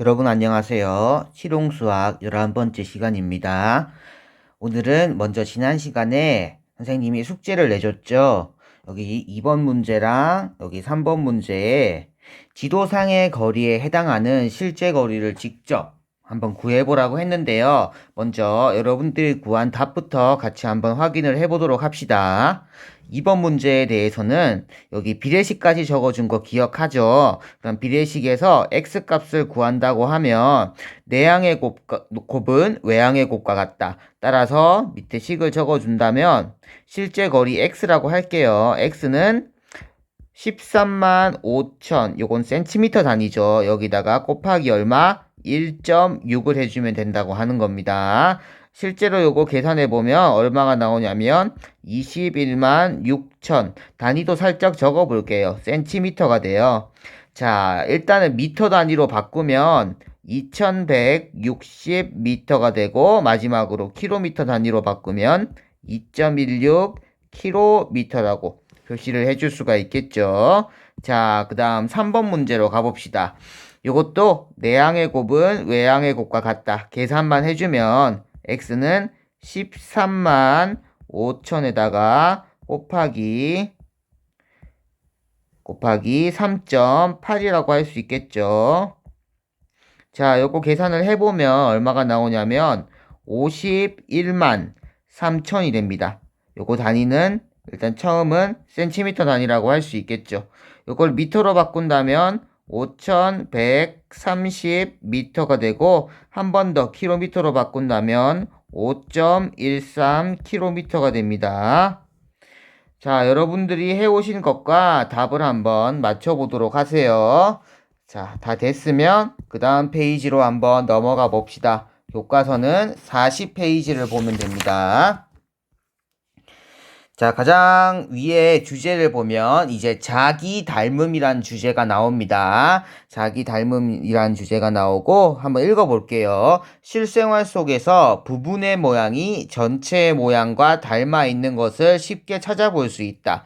여러분 안녕하세요. 실용수학 11번째 시간입니다. 오늘은 먼저 지난 시간에 선생님이 숙제를 내줬죠. 여기 2번 문제랑 여기 3번 문제에 지도상의 거리에 해당하는 실제 거리를 직접 한번 구해보라고 했는데요. 먼저 여러분들이 구한 답부터 같이 한번 확인을 해보도록 합시다. 2번 문제에 대해서는 여기 비례식까지 적어준 거 기억하죠? 그럼 비례식에서 x값을 구한다고 하면 내항의 곱은 외항의 곱과 같다. 따라서 밑에 식을 적어준다면 실제 거리 x라고 할게요. x는 13만 5천, 요건 센티미터 단위죠. 여기다가 곱하기 얼마? 1.6을 해주면 된다고 하는 겁니다. 실제로 요거 계산해보면 얼마가 나오냐면 21만 6천, 단위도 살짝 적어볼게요. 센티미터가 돼요. 자, 일단은 미터 단위로 바꾸면 2160미터가 되고, 마지막으로 킬로미터 단위로 바꾸면 2.16 킬로미터라고 표시를 해줄 수가 있겠죠. 자, 그 다음 3번 문제로 가봅시다. 이것도 내항의 곱은 외항의 곱과 같다. 계산만 해주면 x는 13만 5천에다가 곱하기 3.8이라고 할 수 있겠죠. 자, 요거 계산을 해보면 얼마가 나오냐면 51만 3천이 됩니다. 요거 단위는 일단 처음은 센티미터 단위라고 할 수 있겠죠. 요걸 미터로 바꾼다면 5130미터가 되고, 한 번 더 킬로미터로 바꾼다면 5.13킬로미터가 됩니다. 자, 여러분들이 해오신 것과 답을 한번 맞춰보도록 하세요. 자, 다 됐으면 그 다음 페이지로 한번 넘어가 봅시다. 교과서는 40페이지를 보면 됩니다. 자, 가장 위에 주제를 보면 이제 자기 닮음이란 주제가 나옵니다. 자기 닮음이란 주제가 나오고 한번 읽어볼게요. 실생활 속에서 부분의 모양이 전체의 모양과 닮아 있는 것을 쉽게 찾아볼 수 있다.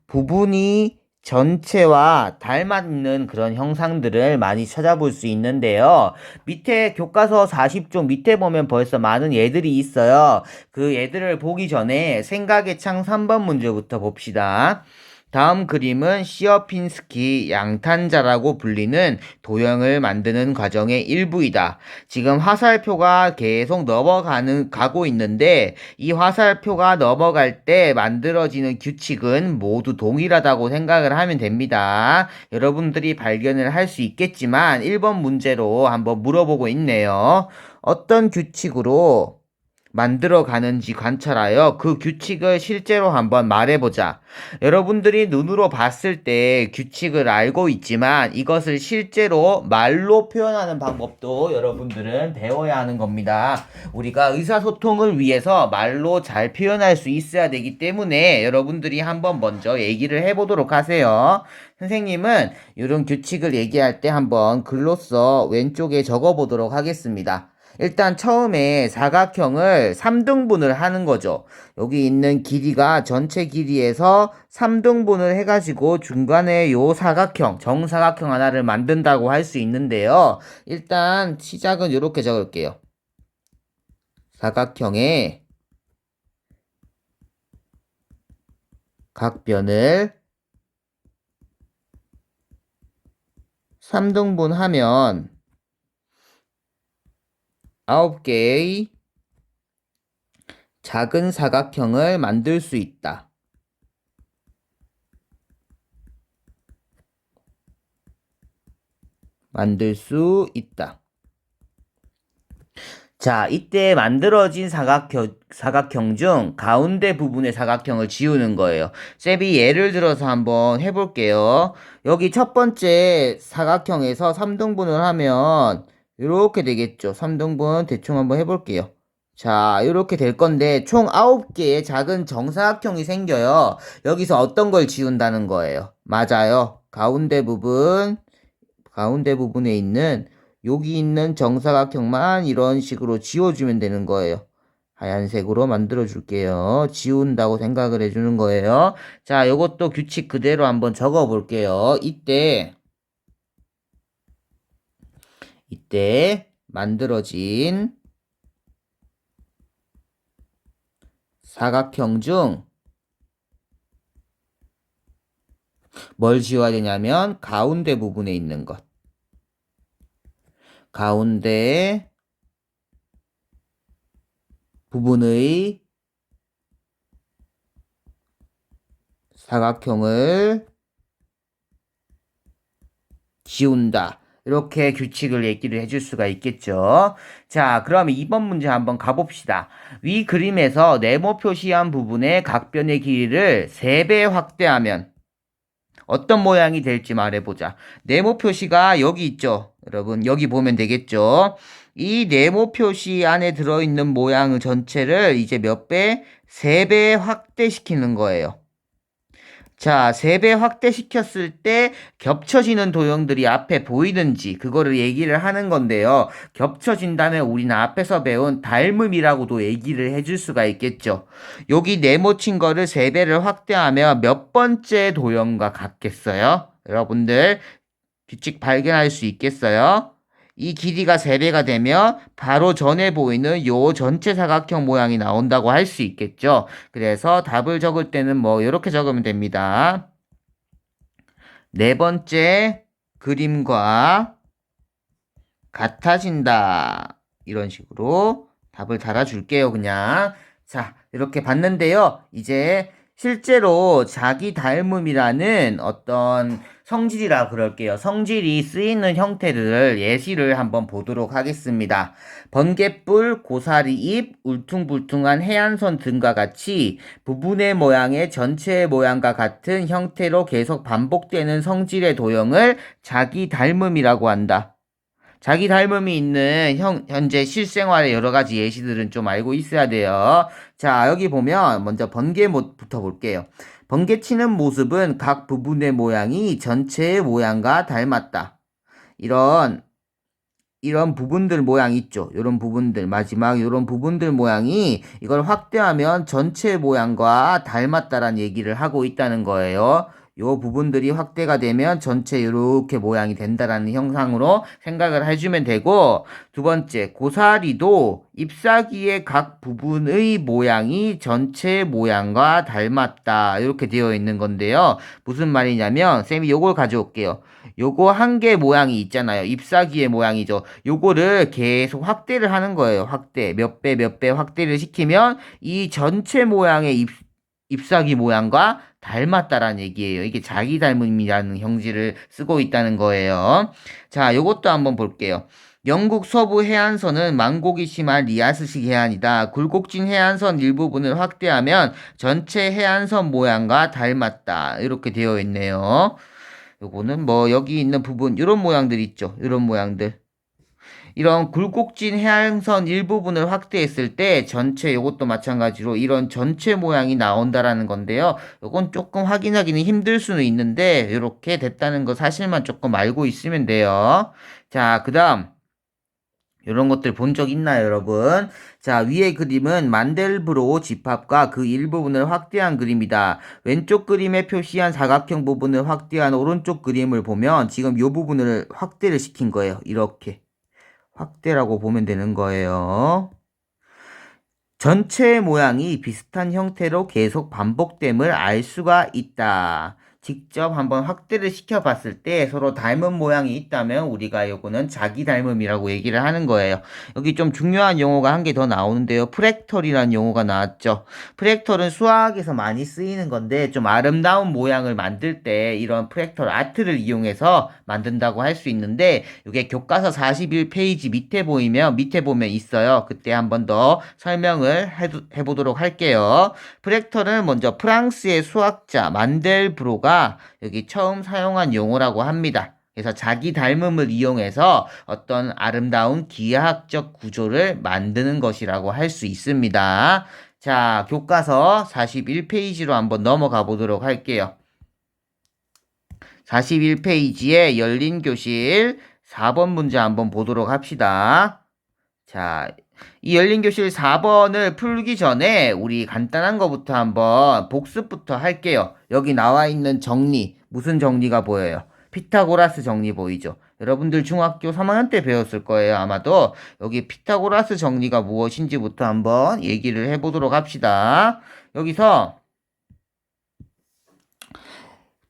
부분이 전체와 닮아있는 그런 형상들을 많이 찾아볼 수 있는데요. 밑에 교과서 40쪽 밑에 보면 벌써 많은 예들이 있어요. 그 예들을 보기 전에 생각의 창 3번 문제부터 봅시다. 다음 그림은 시어핀스키 양탄자라고 불리는 도형을 만드는 과정의 일부이다. 지금 화살표가 계속 가고 있는데 이 화살표가 넘어갈 때 만들어지는 규칙은 모두 동일하다고 생각을 하면 됩니다. 여러분들이 발견을 할 수 있겠지만 1번 문제로 한번 물어보고 있네요. 어떤 규칙으로 만들어 가는지 관찰하여 그 규칙을 실제로 한번 말해보자. 여러분들이 눈으로 봤을 때 규칙을 알고 있지만 이것을 실제로 말로 표현하는 방법도 여러분들은 배워야 하는 겁니다. 우리가 의사소통을 위해서 말로 잘 표현할 수 있어야 되기 때문에 여러분들이 한번 먼저 얘기를 해보도록 하세요. 선생님은 이런 규칙을 얘기할 때 한번 글로써 왼쪽에 적어보도록 하겠습니다. 일단 처음에 사각형을 3등분을 하는 거죠. 여기 있는 길이가 전체 길이에서 3등분을 해가지고 중간에 요 사각형, 정사각형 하나를 만든다고 할 수 있는데요. 일단 시작은 이렇게 적을게요. 사각형의 각변을 3등분 하면 9개의 작은 사각형을 만들 수 있다. 만들 수 있다. 자, 이때 만들어진 사각형 중 가운데 부분의 사각형을 지우는 거예요. 쌤이 예를 들어서 한번 해볼게요. 여기 첫 번째 사각형에서 3등분을 하면 이렇게 되겠죠. 3등분 대충 한번 해볼게요. 자, 이렇게 될 건데 총 9개의 작은 정사각형이 생겨요. 여기서 어떤 걸 지운다는 거예요? 맞아요. 가운데 부분에 있는 여기 있는 정사각형만 이런 식으로 지워주면 되는 거예요. 하얀색으로 만들어 줄게요. 지운다고 생각을 해주는 거예요. 자, 이것도 규칙 그대로 한번 적어 볼게요. 이때 이때 만들어진 사각형 중 뭘 지워야 되냐면 가운데 부분에 있는 것. 가운데 부분의 사각형을 지운다. 이렇게 규칙을 얘기를 해줄 수가 있겠죠. 자, 그럼 2번 문제 한번 가봅시다. 위 그림에서 네모 표시한 부분의 각변의 길이를 3배 확대하면 어떤 모양이 될지 말해보자. 네모 표시가 여기 있죠. 여러분, 여기 보면 되겠죠. 이 네모 표시 안에 들어있는 모양 전체를 이제 몇 배? 3배 확대시키는 거예요. 자, 3배 확대시켰을 때 겹쳐지는 도형들이 앞에 보이는지 그거를 얘기를 하는 건데요. 겹쳐진다면 우리는 앞에서 배운 닮음이라고도 얘기를 해줄 수가 있겠죠. 여기 네모친 거를 3배를 확대하면 몇 번째 도형과 같겠어요? 여러분들 규칙 발견할 수 있겠어요? 이 길이가 3배가 되면 바로 전에 보이는 요 전체 사각형 모양이 나온다고 할 수 있겠죠. 그래서 답을 적을 때는 뭐 이렇게 적으면 됩니다. 네 번째 그림과 같아진다. 이런 식으로 답을 달아줄게요, 그냥. 자, 이렇게 봤는데요. 이제 실제로 자기 닮음이라는 어떤 성질이라 그럴게요. 성질이 쓰이는 형태를 예시를 한번 보도록 하겠습니다. 번갯불, 고사리 잎, 울퉁불퉁한 해안선 등과 같이 부분의 모양의 전체의 모양과 같은 형태로 계속 반복되는 성질의 도형을 자기 닮음이라고 한다. 자기 닮음이 있는 현재 실생활의 여러 가지 예시들은 좀 알고 있어야 돼요. 자, 여기 보면 먼저 번개부터 볼게요. 번개 치는 모습은 각 부분의 모양이 전체의 모양과 닮았다. 이런 부분들 모양 있죠. 이런 부분들, 마지막 이런 부분들 모양이 이걸 확대하면 전체 모양과 닮았다라는 얘기를 하고 있다는 거예요. 요 부분들이 확대가 되면 전체 이렇게 모양이 된다라는 형상으로 생각을 해주면 되고, 두 번째, 고사리도 잎사귀의 각 부분의 모양이 전체 모양과 닮았다. 이렇게 되어 있는 건데요. 무슨 말이냐면, 쌤이 요걸 가져올게요. 요거 한 개 모양이 있잖아요. 잎사귀의 모양이죠. 요거를 계속 확대를 하는 거예요. 확대. 몇 배 확대를 시키면 이 전체 모양의 잎사귀 모양과 닮았다라는 얘기예요. 이게 자기 닮음이라는 형질을 쓰고 있다는 거예요. 자, 요것도 한번 볼게요. 영국 서부 해안선은 만곡이 심한 리아스식 해안이다. 굴곡진 해안선 일부분을 확대하면 전체 해안선 모양과 닮았다. 이렇게 되어 있네요. 요거는 뭐 여기 있는 부분 이런 모양들 있죠. 이런 모양들. 이런 굴곡진 해안선 일부분을 확대했을 때 전체 요것도 마찬가지로 이런 전체 모양이 나온다라는 건데요. 요건 조금 확인하기는 힘들 수는 있는데 이렇게 됐다는 거 사실만 조금 알고 있으면 돼요. 자, 그다음 이런 것들 본 적 있나요, 여러분? 자, 위의 그림은 만델브로 집합과 그 일부분을 확대한 그림이다. 왼쪽 그림에 표시한 사각형 부분을 확대한 오른쪽 그림을 보면 지금 이 부분을 확대를 시킨 거예요. 이렇게. 확대라고 보면 되는 거예요. 전체 모양이 비슷한 형태로 계속 반복됨을 알 수가 있다. 직접 한번 확대를 시켜봤을 때 서로 닮은 모양이 있다면 우리가 요거는 자기 닮음이라고 얘기를 하는 거예요. 여기 좀 중요한 용어가 한 개 더 나오는데요. 프랙털이라는 용어가 나왔죠. 프랙털은 수학에서 많이 쓰이는 건데 좀 아름다운 모양을 만들 때 이런 프랙털 아트를 이용해서 만든다고 할 수 있는데 이게 교과서 41페이지 밑에 보면 있어요. 그때 한번 더 설명을 해보도록 할게요. 프랙털은 먼저 프랑스의 수학자 만델브로가 여기 처음 사용한 용어라고 합니다. 그래서 자기 닮음을 이용해서 어떤 아름다운 기하학적 구조를 만드는 것이라고 할 수 있습니다. 자, 교과서 41페이지로 한번 넘어가 보도록 할게요. 41페이지에 열린 교실 4번 문제 한번 보도록 합시다. 자, 이 열린 교실 4번을 풀기 전에 우리 간단한 거부터 한번 복습부터 할게요. 여기 나와 있는 정리, 무슨 정리가 보여요? 피타고라스 정리 보이죠? 여러분들 중학교 3학년 때 배웠을 거예요. 아마도 여기 피타고라스 정리가 무엇인지부터 한번 얘기를 해보도록 합시다. 여기서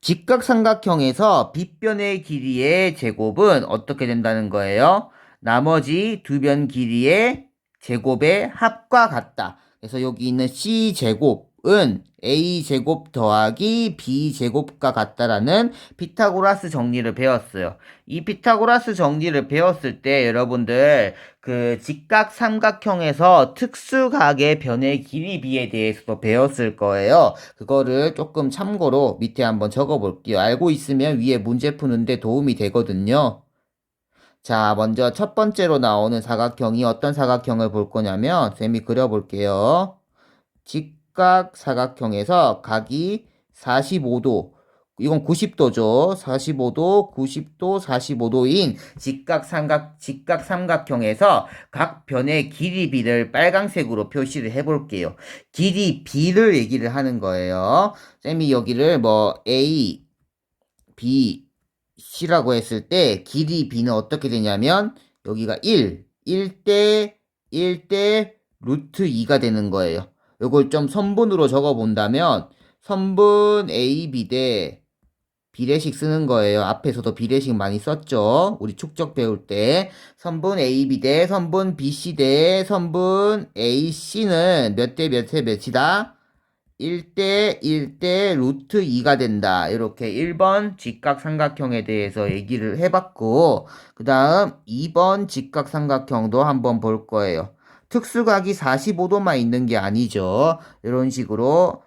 직각삼각형에서 빗변의 길이의 제곱은 어떻게 된다는 거예요? 나머지 두 변 길이의 제곱의 합과 같다. 그래서 여기 있는 C제곱은 A제곱 더하기 B제곱과 같다라는 피타고라스 정리를 배웠어요. 이 피타고라스 정리를 배웠을 때 여러분들 그 직각삼각형에서 특수각의 변의 길이비에 대해서도 배웠을 거예요. 그거를 조금 참고로 밑에 한번 적어 볼게요. 알고 있으면 위에 문제 푸는데 도움이 되거든요. 자, 먼저 첫 번째로 나오는 사각형이 어떤 사각형을 볼 거냐면 쌤이 그려볼게요. 직각사각형에서 각이 45도, 이건 90도죠. 45도, 90도, 45도인 직각삼각형에서 각 변의 길이 b를 빨간색으로 표시를 해볼게요. 길이 b를 얘기를 하는 거예요. 쌤이 여기를 뭐 A, B, C라고 했을 때 길이 b는 어떻게 되냐면 여기가 1대 루트 2가 되는 거예요. 이걸 좀 선분으로 적어 본다면 선분 AB 대 비례식 쓰는 거예요. 앞에서도 비례식 많이 썼죠. 우리 축적 배울 때 선분 AB 대 선분 BC 대 선분 AC는 몇 대 몇이다? 1대 루트 2가 된다. 이렇게 1번 직각삼각형에 대해서 얘기를 해봤고, 그 다음 2번 직각삼각형도 한번 볼 거예요. 특수각이 45도만 있는 게 아니죠. 이런 식으로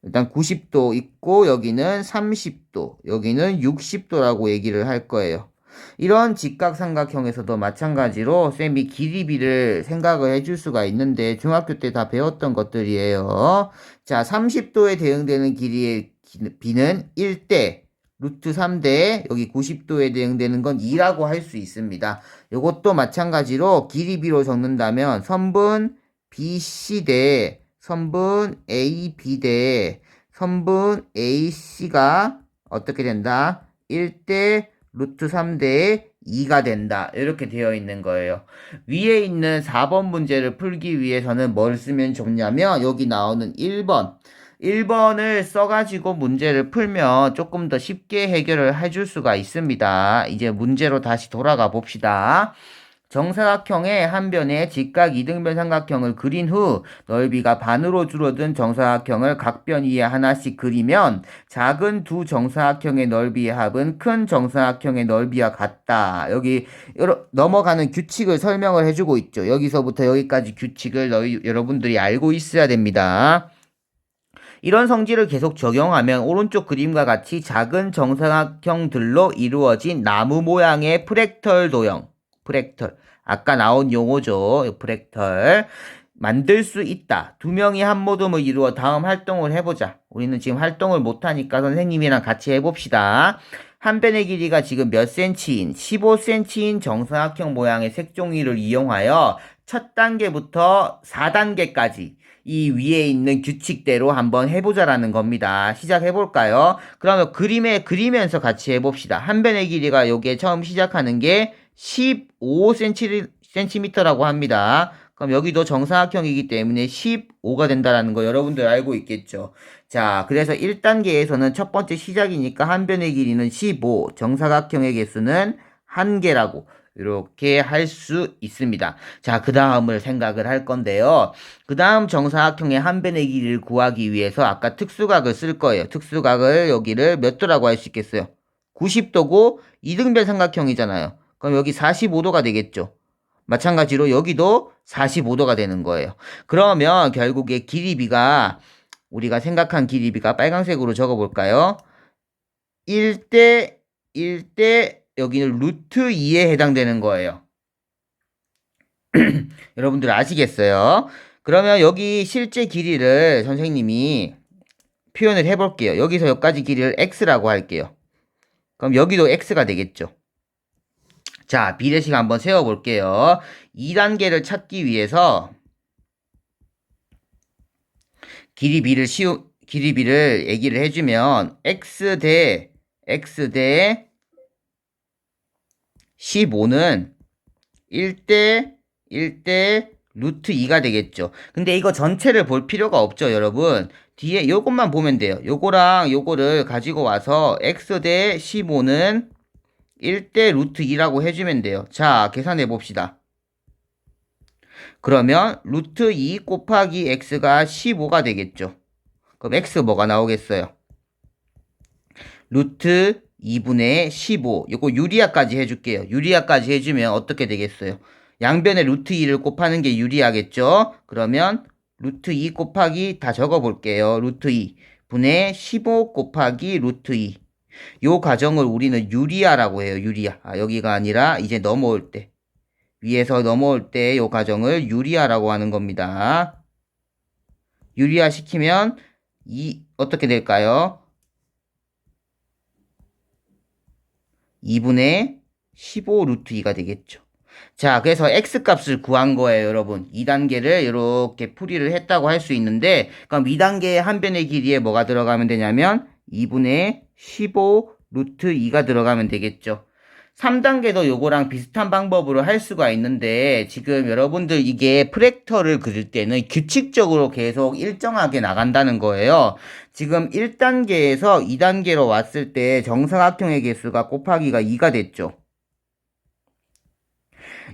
일단 90도 있고 여기는 30도, 여기는 60도라고 얘기를 할 거예요. 이런 직각삼각형에서도 마찬가지로 쌤이 길이비를 생각을 해줄 수가 있는데 중학교 때 다 배웠던 것들이에요. 자, 30도에 대응되는 길이의 비는 1대 루트 3대 여기 90도에 대응되는 건 2라고 할 수 있습니다. 이것도 마찬가지로 길이비로 적는다면 선분 BC 대 선분 AB 대 선분 AC가 어떻게 된다? 1대 루트 3대 2가 된다. 이렇게 되어 있는 거예요. 위에 있는 4번 문제를 풀기 위해서는 뭘 쓰면 좋냐면 여기 나오는 1번. 1번을 써가지고 문제를 풀면 조금 더 쉽게 해결을 해줄 수가 있습니다. 이제 문제로 다시 돌아가 봅시다. 정사각형의 한 변에 직각 이등변 삼각형을 그린 후 넓이가 반으로 줄어든 정사각형을 각 변 위에 하나씩 그리면 작은 두 정사각형의 넓이의 합은 큰 정사각형의 넓이와 같다. 여기 넘어가는 규칙을 설명을 해주고 있죠. 여기서부터 여기까지 규칙을 여러분들이 알고 있어야 됩니다. 이런 성질을 계속 적용하면 오른쪽 그림과 같이 작은 정사각형들로 이루어진 나무 모양의 프랙털 도형, 프랙털, 아까 나온 용어죠. 프랙털 만들 수 있다. 두 명이 한 모듬을 이루어 다음 활동을 해보자. 우리는 지금 활동을 못하니까 선생님이랑 같이 해봅시다. 한 변의 길이가 지금 몇 cm인 15cm인 정사각형 모양의 색종이를 이용하여 첫 단계부터 4단계까지 이 위에 있는 규칙대로 한번 해보자라는 겁니다. 시작해볼까요? 그러면 그리면서 같이 해봅시다. 한 변의 길이가 요게 처음 시작하는 게 15cm라고 합니다. 그럼 여기도 정사각형이기 때문에 15가 된다는 거 여러분들 알고 있겠죠? 자, 그래서 1단계에서는 첫 번째 시작이니까 한 변의 길이는 15, 정사각형의 개수는 1개라고 이렇게 할 수 있습니다. 자, 그 다음을 생각을 할 건데요. 그 다음 정사각형의 한 변의 길이를 구하기 위해서 아까 특수각을 쓸 거예요. 특수각을 여기를 몇 도라고 할 수 있겠어요? 90도고 이등변 삼각형이잖아요. 그럼 여기 45도가 되겠죠. 마찬가지로 여기도 45도가 되는 거예요. 그러면 결국에 길이비가 우리가 생각한 길이비가 빨간색으로 적어볼까요? 1대 여기는 루트 2에 해당되는 거예요. 여러분들 아시겠어요? 그러면 여기 실제 길이를 선생님이 표현을 해볼게요. 여기서 여기까지 길이를 x라고 할게요. 그럼 여기도 x가 되겠죠. 자, 비례식 한번 세워볼게요. 2단계를 찾기 위해서 길이비를 얘기를 해주면 x 대 15는 1대 1대 루트 2가 되겠죠. 근데 이거 전체를 볼 필요가 없죠, 여러분. 뒤에 요것만 보면 돼요. 요거랑 요거를 가지고 와서 x 대 15는 1대 루트 2라고 해주면 돼요. 자, 계산해 봅시다. 그러면 루트 2 곱하기 x가 15가 되겠죠. 그럼 x 뭐가 나오겠어요? 루트 2분의 15. 요거 유리화까지 해줄게요. 유리화까지 해주면 어떻게 되겠어요? 양변에 루트 2를 곱하는 게 유리하겠죠? 그러면 루트 2 곱하기 다 적어볼게요. 루트 2 분의 15 곱하기 루트 2. 요 과정을 우리는 유리화라고 해요. 유리화. 여기가 아니라 이제 넘어올 때. 위에서 넘어올 때 요 과정을 유리화라고 하는 겁니다. 유리화 시키면 어떻게 될까요? 2분의 15 루트 2가 되겠죠. 자, 그래서 x값을 구한 거예요, 여러분. 2단계를 이렇게 풀이를 했다고 할 수 있는데, 그럼 2단계의 한 변의 길이에 뭐가 들어가면 되냐면 2분의 15 루트 2가 들어가면 되겠죠. 3단계도 요거랑 비슷한 방법으로 할 수가 있는데, 지금 여러분들 이게 프랙터를 그릴 때는 규칙적으로 계속 일정하게 나간다는 거예요. 지금 1단계에서 2단계로 왔을 때 정사각형의 개수가 곱하기가 2가 됐죠.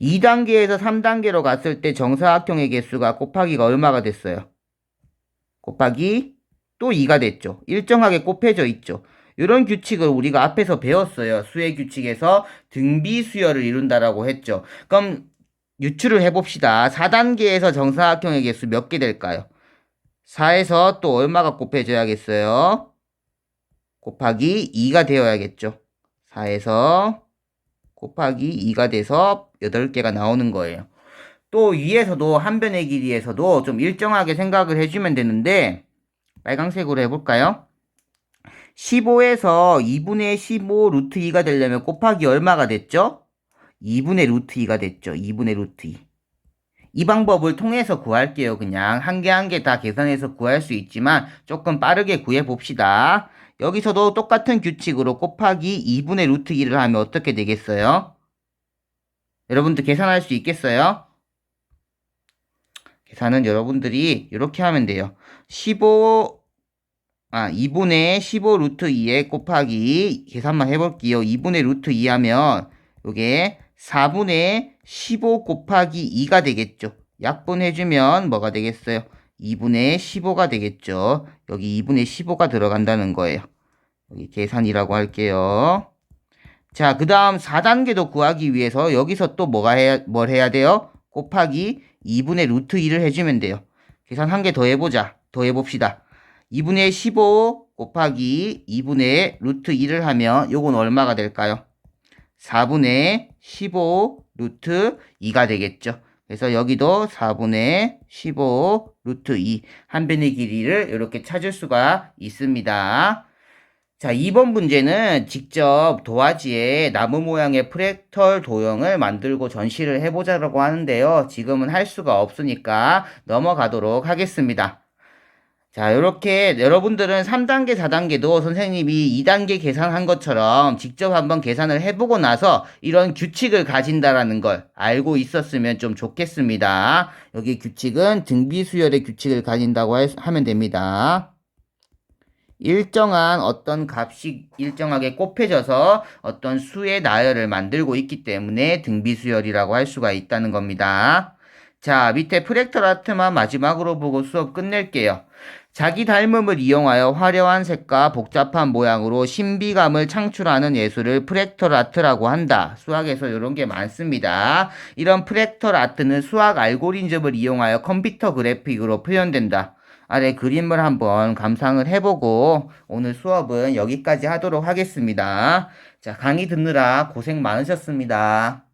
2단계에서 3단계로 갔을 때 정사각형의 개수가 곱하기가 얼마가 됐어요? 곱하기 또 2가 됐죠. 일정하게 곱해져 있죠. 이런 규칙을 우리가 앞에서 배웠어요. 수의 규칙에서 등비수열을 이룬다라고 했죠. 그럼 유추를 해봅시다. 4단계에서 정사각형의 개수 몇 개 될까요? 4에서 또 얼마가 곱해져야겠어요? 곱하기 2가 되어야겠죠. 4에서 곱하기 2가 돼서 8개가 나오는 거예요. 또 위에서도 한 변의 길이에서도 좀 일정하게 생각을 해주면 되는데 빨강색으로 해볼까요? 15에서 2분의 15 루트 2가 되려면 곱하기 얼마가 됐죠? 2분의 루트 2가 됐죠. 2분의 루트 2. 이 방법을 통해서 구할게요. 그냥 한 개 한 개 다 계산해서 구할 수 있지만 조금 빠르게 구해봅시다. 여기서도 똑같은 규칙으로 곱하기 2분의 루트 2를 하면 어떻게 되겠어요? 여러분들 계산할 수 있겠어요? 계산은 여러분들이 이렇게 하면 돼요. 2분의 15 루트 2에 곱하기 계산만 해볼게요. 2분의 루트 2 하면 요게 4분의 15 곱하기 2가 되겠죠. 약분해주면 뭐가 되겠어요? 2분의 15가 되겠죠. 여기 2분의 15가 들어간다는 거예요. 여기 계산이라고 할게요. 자, 그 다음 4단계도 구하기 위해서 여기서 또 뭘 해야 돼요? 곱하기 2분의 루트 2를 해주면 돼요. 계산 한 개 더 해보자. 더 해봅시다. 2분의 15 곱하기 2분의 루트 2를 하면 요건 얼마가 될까요? 4분의 15 루트 2가 되겠죠. 그래서 여기도 4분의 15 루트 2 한 변의 길이를 이렇게 찾을 수가 있습니다. 자, 2번 문제는 직접 도화지에 나무 모양의 프랙털 도형을 만들고 전시를 해보자고 하는데요. 지금은 할 수가 없으니까 넘어가도록 하겠습니다. 자, 이렇게 여러분들은 3단계, 4단계도 선생님이 2단계 계산한 것처럼 직접 한번 계산을 해보고 나서 이런 규칙을 가진다라는 걸 알고 있었으면 좀 좋겠습니다. 여기 규칙은 등비수열의 규칙을 가진다고 하면 됩니다. 일정한 어떤 값이 일정하게 곱해져서 어떤 수의 나열을 만들고 있기 때문에 등비수열이라고 할 수가 있다는 겁니다. 자, 밑에 프랙털 아트만 마지막으로 보고 수업 끝낼게요. 자기 닮음을 이용하여 화려한 색과 복잡한 모양으로 신비감을 창출하는 예술을 프랙털 아트라고 한다. 수학에서 이런 게 많습니다. 이런 프랙털 아트는 수학 알고리즘을 이용하여 컴퓨터 그래픽으로 표현된다. 아래 그림을 한번 감상을 해보고 오늘 수업은 여기까지 하도록 하겠습니다. 자, 강의 듣느라 고생 많으셨습니다.